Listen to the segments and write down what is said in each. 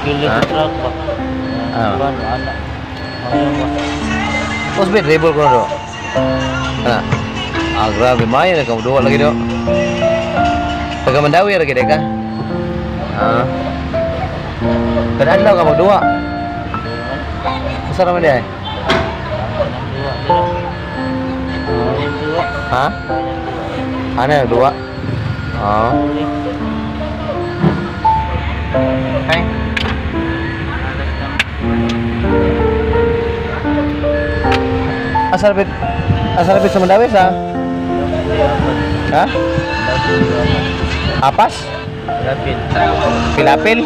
Kilig Ha? truck ba? Ah. Ban, anak. Ayaw ba? Mas may dribble ko na do. Ano? Ah, grabe. Maya na kamu dua lagi do. Taga Mandawi lagi deh ka? Ah. Kadaan daw kamu dua. Masa naman dia? Ha? Ano yung dua? Oo. Hai. Asal bit sa Mandawi sa? Ha? Apas? Rapid. Pilapil?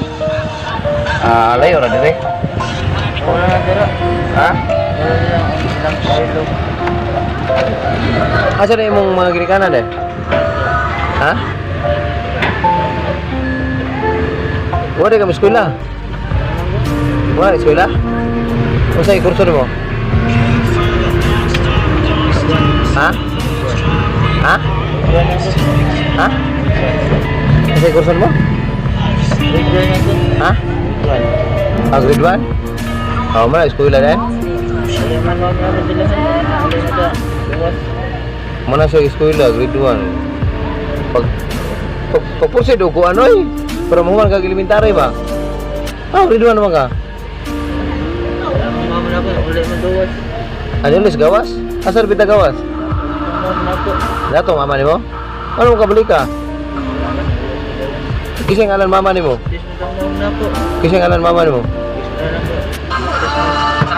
Ah, layo ra dire. Wala na dira. Ha? Wala lang ilang kilo. Asa na imong mga girikanan deh? Ha? Wala kami sekolah. Wala sekolah? Usa kurso mo? Ha? Ha? Ha? Usa kurso mo? Ha? Ah, grade 1? Oh, mana sekolah deh? Mana sa eskwela grade 1. Pagpursi do ko ano eh. Para mo man kag elementary ba? Ah, grade 1 naman ka. Ano ulit gawas? Asal pita gawas? Dato mama nimo? Ano ka balik ka? Kising ngalan mama nimo? Kising ngalan mama nimo?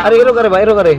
Ari iro kare ba? Iro kare.